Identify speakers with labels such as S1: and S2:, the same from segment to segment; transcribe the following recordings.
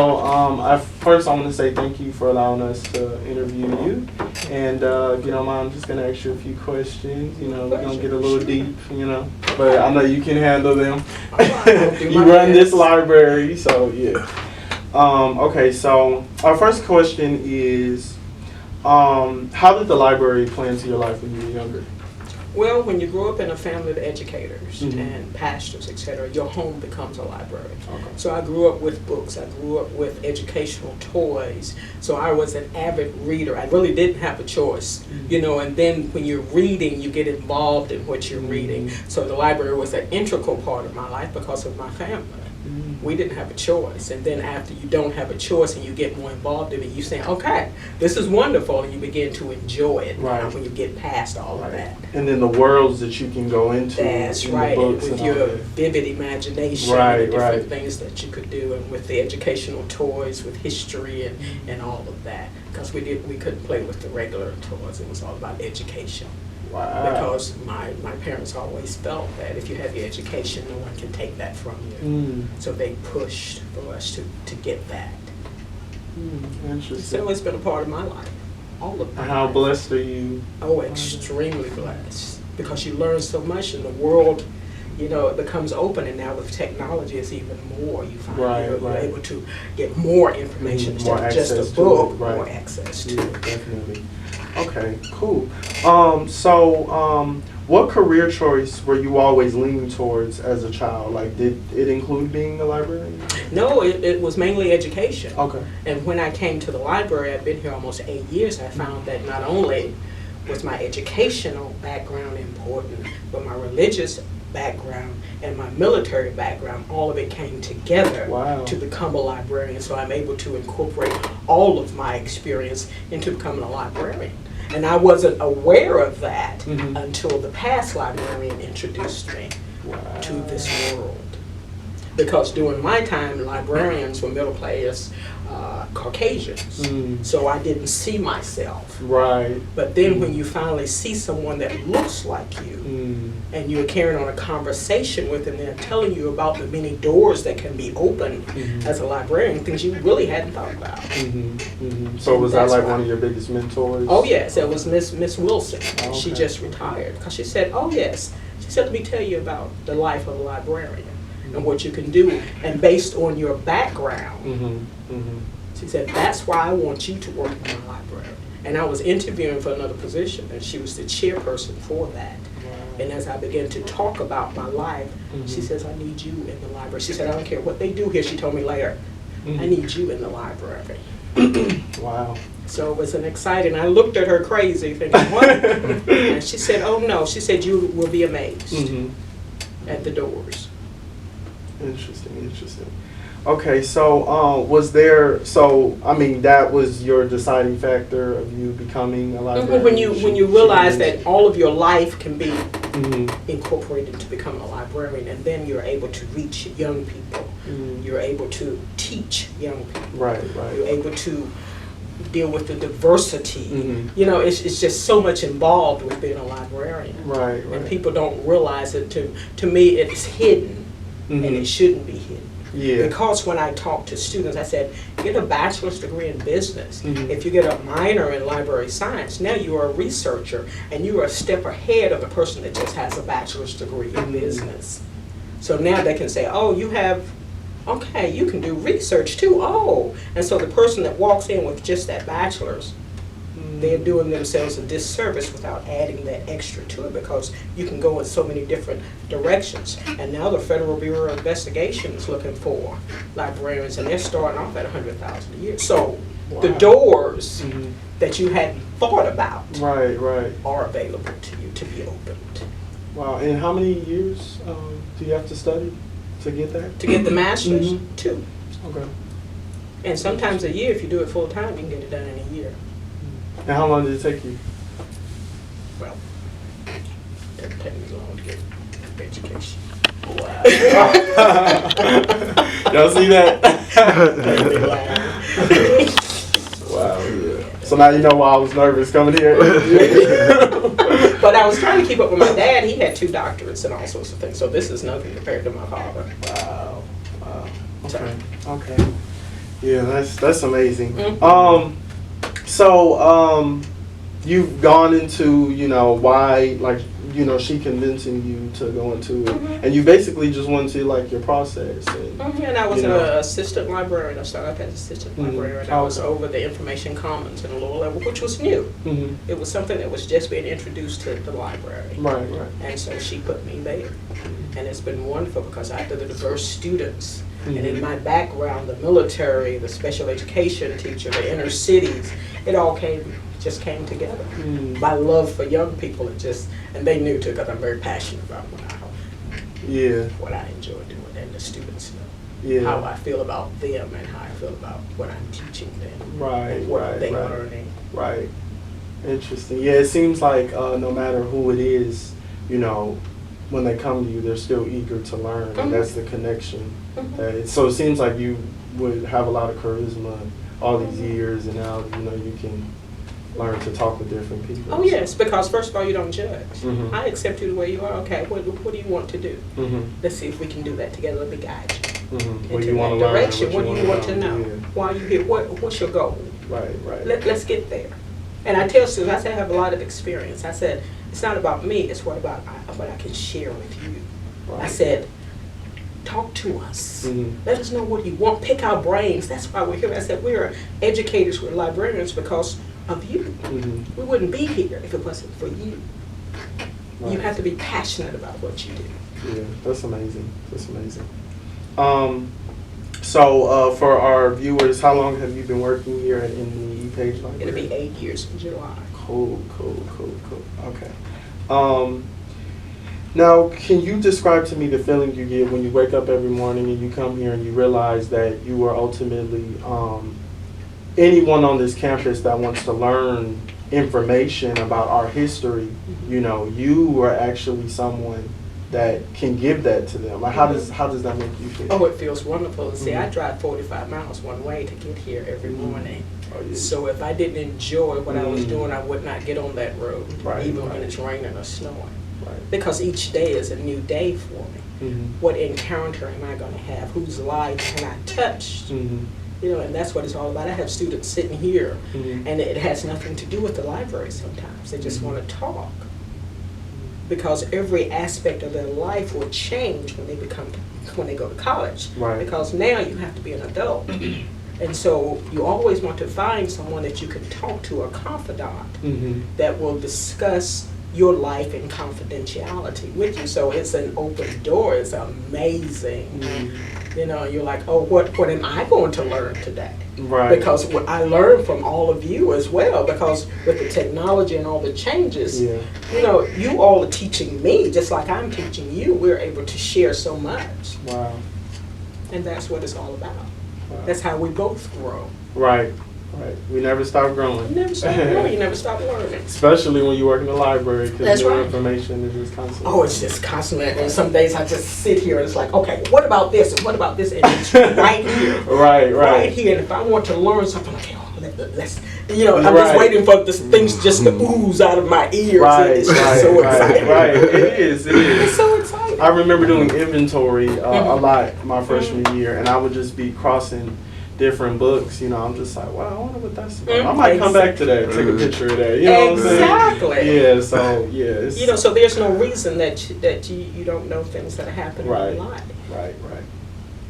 S1: First I want to say thank you for allowing us to interview you. And if you don't mind, I'm just going to ask you a few questions. You know, we're going to get a little deep, you know. But I know you can handle them. You run this library, so yeah. Okay, so our first question is, how did the library play into your life when you were younger?
S2: Well, when you grow up in a family of educators
S1: Mhm.
S2: and pastors, etc., your home becomes a library.
S1: Okay.
S2: So I grew up with books. I grew up with educational toys. So I was an avid reader. I really didn't have a choice, you know. And then when you're reading, you get involved in what you're reading. So the library was an integral part of my life because of my family. We didn't have a choice. And then after you don't have a choice and you get more involved in it, you say, okay, this is wonderful, and you begin to enjoy it
S1: Right.
S2: when you get past all of that.
S1: And then the worlds that you can go into.
S2: That's
S1: in
S2: right,
S1: the books
S2: with
S1: and all
S2: your
S1: that.
S2: vivid imagination
S1: Right,
S2: and the different
S1: right.
S2: things that you could do, and with the educational toys, with history and all of that. Because we couldn't play with the regular toys. It was all about education.
S1: Wow.
S2: Because my parents always felt that if you have your education, no one can take that from you. So they pushed for us to get that.
S1: Interesting.
S2: So it's been a part of my life, all of my
S1: How
S2: life.
S1: blessed are you?
S2: Oh, extremely blessed, because you learn so much, and the world, you know, it becomes open, and now with technology it's even more. You find you're able to get more information
S1: More
S2: instead of just
S1: access
S2: a
S1: to
S2: book,
S1: it, right.
S2: more access to
S1: Yeah,
S2: it.
S1: definitely. Okay, cool. What career choice were you always leaning towards as a child? Like, did it include being a librarian?
S2: No, it was mainly education.
S1: Okay.
S2: And when I came to the library, I've been here almost 8 years, I found that not only was my educational background important, but my religious background and my military background, all of it came together
S1: Wow.
S2: to become a librarian. So I'm able to incorporate all of my experience into becoming a librarian. And I wasn't aware of that until the past librarian introduced me to this world. Because during my time, librarians were middle class Caucasians. So I didn't see myself.
S1: Right.
S2: But then when you finally see someone that looks like you, and you're carrying on a conversation with them, they're telling you about the many doors that can be opened as a librarian, things you really hadn't thought about.
S1: So was that
S2: That's
S1: like
S2: why.
S1: one of your biggest mentors?
S2: Oh yes, it was Miss Wilson.
S1: Oh,
S2: She
S1: okay.
S2: just retired because she said, oh yes, she said, let me tell you about the life of a librarian and what you can do, and based on your background. She said, that's why I want you to work in my library. And I was interviewing for another position, and she was the chairperson for that. And as I began to talk about my life, she says, I need you in the library. She said, I don't care what they do here. She told me later, I need you in the library.
S1: Wow.
S2: So it was an exciting, I looked at her crazy thinking, what? And she said, oh no, she said, you will be amazed at the doors.
S1: Interesting. Okay, so that was your deciding factor of you becoming a librarian?
S2: When you realize that all of your life can be incorporated to become a librarian, and then you're able to reach young people. You're able to teach young people.
S1: Right.
S2: You're able to deal with the diversity. You know, it's just so much involved with being a librarian.
S1: Right.
S2: And people don't realize it. To me, it's hidden, and it shouldn't be hidden.
S1: Yeah.
S2: Because when I talk to students, I said, get a bachelor's degree in business. If you get a minor in library science, now you are a researcher, and you are a step ahead of the person that just has a bachelor's degree in business. So now they can say, oh, you can do research too. Oh, and so the person that walks in with just that bachelor's, they're doing themselves a disservice without adding that extra to it, because you can go in so many different directions. And now the Federal Bureau of Investigation is looking for librarians, and they're starting off at $100,000 a year. So the doors that you hadn't thought about are available to you to be opened.
S1: Wow. And how many years do you have to study to get that?
S2: To get the master's, 2.
S1: Okay.
S2: And sometimes a year, if you do it full time, you can get it done in a year.
S1: And how long did it take you?
S2: Well, it doesn't take me long to get education.
S1: Wow. Y'all see that? Wow, yeah. So now you know why I was nervous coming here.
S2: But I was trying to keep up with my dad. He had 2 doctorates and all sorts of things. So this is nothing compared to my father.
S1: Wow.
S2: So,
S1: Okay. Yeah, that's amazing.
S2: Mhm.
S1: So you've gone into, why, like, she convincing you to go into it, and you basically just went to like your process.
S2: And I was an assistant librarian. I started off as assistant librarian. I was over the information commons in a lower level, which was new. It was something that was just being introduced to the library.
S1: Right.
S2: And so she put me there. And it's been wonderful because after the diverse students, and in my background, the military, the special education teacher, the inner cities, it all just came together. My love for young people, and they knew too, because I'm very passionate about what I enjoy doing, and the students know how I feel about them and how I feel about what I'm teaching them, and what they're learning.
S1: Right. Interesting. Yeah, it seems like no matter who it is, when they come to you, they're still eager to learn, and that's the connection. So it seems like you would have a lot of charisma all these years, and now you can learn to talk with different people.
S2: Oh yes, because first of all, you don't judge. I accept you the way you are. Okay, what do you want to do? Let's see if we can do that together. Let me guide you
S1: What
S2: into
S1: you want
S2: that
S1: to
S2: direction.
S1: learn,
S2: What do you want to know?
S1: Yeah.
S2: Why are you here? What's your goal?
S1: Right.
S2: Let's get there. And I tell students, I say I have a lot of experience. I said, it's not about me, it's what I can share with you.
S1: Right.
S2: I said, talk to us. Let us know what you want. Pick our brains. That's why we're here. I said, we're educators, we're librarians because of you. We wouldn't be here if it wasn't for you.
S1: Right.
S2: You have to be passionate about what you do.
S1: Yeah, that's amazing. So for our viewers, how long have you been working here in the ePage Library?
S2: It'll be 8 years in July.
S1: Cool. Okay. Now, can you describe to me the feeling you get when you wake up every morning and you come here and you realize that you are ultimately anyone on this campus that wants to learn information about our history, you are actually someone that can give that to them. Like, how does that make you feel?
S2: Oh, it feels wonderful. See, I drive 45 miles one way to get here every morning.
S1: Oh, yeah.
S2: So if I didn't enjoy what I was doing, I would not get on that road, even when it's raining or snowing. Because each day is a new day for me. What encounter am I going to have? Whose life can I touch? And that's what it's all about. I have students sitting here, and it has nothing to do with the library sometimes. They just want to talk. Because every aspect of their life will change when they go to college. Because now you have to be an adult. And so you always want to find someone that you can talk to, a confidant, that will discuss your life in confidentiality with you. So it's an open door. It's amazing. You're like, oh, what am I going to learn today? Because what I learned from all of you as well, because with the technology and all the changes, you all are teaching me just like I'm teaching you. We're able to share so much. And that's what it's all about. That's how we both grow.
S1: Right. We never stop growing.
S2: You never stop growing. You never stop learning.
S1: Especially when you work in the library, because new
S2: right.
S1: information is just constant.
S2: Oh, it's just constant. And some days I just sit here and it's like, okay, what about this? And what about this? And it's right here. Right here. And if I want to learn something, okay, let's, I'm just waiting for the things just to ooze out of my ears. It's just so exciting.
S1: It is.
S2: It's so exciting.
S1: I remember doing inventory a lot my freshman year, and I would just be crossing different books. I'm just like, wow, I wonder what that's about. I might come back to that, take a picture of that.
S2: Exactly.
S1: Yeah. So yeah.
S2: So there's no reason that you don't know things that are happening in your life.
S1: Right.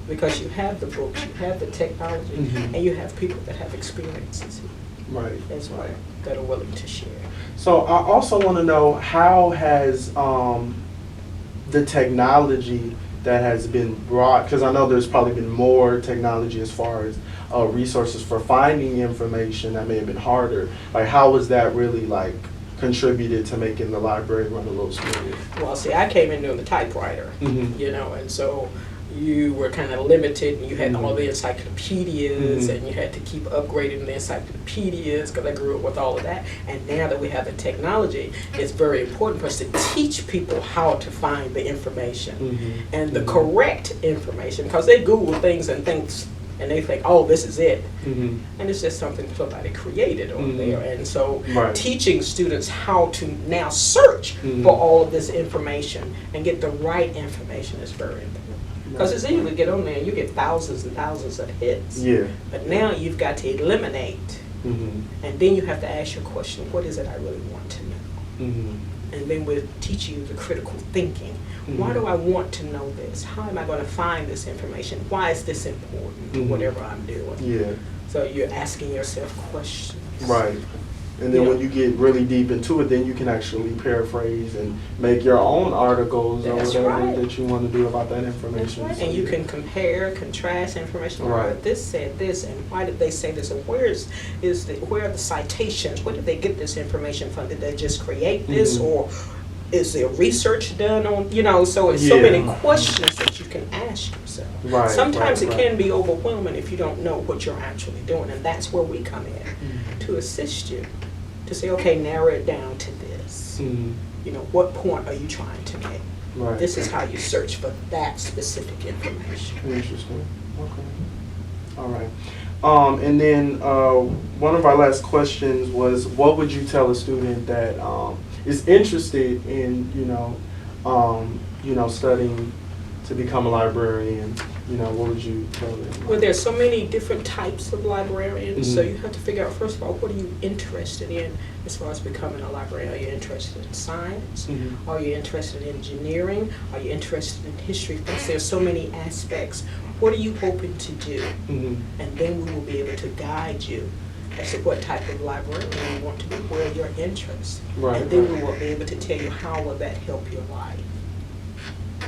S2: Because you have the books, you have the technology, and you have people that have experiences. As well, that are willing to share.
S1: So I also want to know, how has the technology that has been brought, because I know there's probably been more technology as far as resources for finding information that may have been harder. Like, how was that really contributed to making the library run a little smoother?
S2: Well, see, I came in doing the typewriter, and so you were kind of limited, and you had all the encyclopedias, and you had to keep upgrading the encyclopedias, because I grew up with all of that. And now that we have the technology, it's very important for us to teach people how to find the information and the correct information, because they Google things and they think, oh, this is it. And it's just something somebody created on there. And so teaching students how to now search for all of this information and get the right information is very important. Because it's easy to get on there and you get thousands and thousands of hits.
S1: Yeah.
S2: But now you've got to eliminate, and then you have to ask your question, what is it I really want to know? And then we'll teach you the critical thinking. Why do I want to know this? How am I going to find this information? Why is this important to whatever I'm doing?
S1: Yeah.
S2: So you're asking yourself questions.
S1: Right. And then
S2: Yeah.
S1: when you get really deep into it, then you can actually paraphrase and make your own articles or
S2: That's
S1: whatever
S2: right.
S1: that you want to do about that
S2: That's
S1: information.
S2: right.
S1: So
S2: And you
S1: yeah.
S2: can compare, contrast information.
S1: Right.
S2: Right. This said this, and why did they say this? And where are the citations? Where did they get this information from? Did they just create this, or is there research done on? So it's so
S1: Yeah.
S2: many questions that you can ask yourself.
S1: Right,
S2: Sometimes
S1: right,
S2: it
S1: right.
S2: can be overwhelming if you don't know what you're actually doing, and that's where we come in to assist you. To say, okay, narrow it down to this. What point are you trying to make?
S1: Right.
S2: This is how you search for that specific information.
S1: Interesting. Okay. All right. And then one of our last questions was, what would you tell a student that is interested in, studying to become a librarian? What would you tell them?
S2: Well, there's so many different types of librarians, so you have to figure out, first of all, what are you interested in as far as becoming a librarian? Are you interested in science? Are you interested in engineering? Are you interested in history? Because there's so many aspects. What are you hoping to do? And then we will be able to guide you as to what type of librarian you want to be, where your interests.
S1: Right,
S2: and then
S1: right.
S2: we will be able to tell you how will that help your life.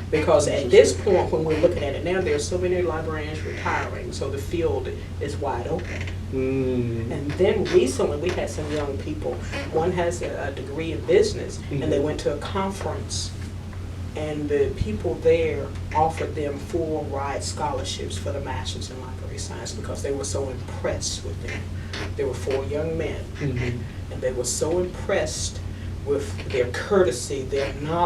S2: Because at this point, when we're looking at it now, there's so many librarians retiring, so the field is wide open. And then recently, we had some young people. One has a degree in business, and they went to a conference, and the people there offered them full ride scholarships for the Masters in Library Science because they were so impressed with them. There were 4 young men, and they were so impressed with their courtesy, their knowledge.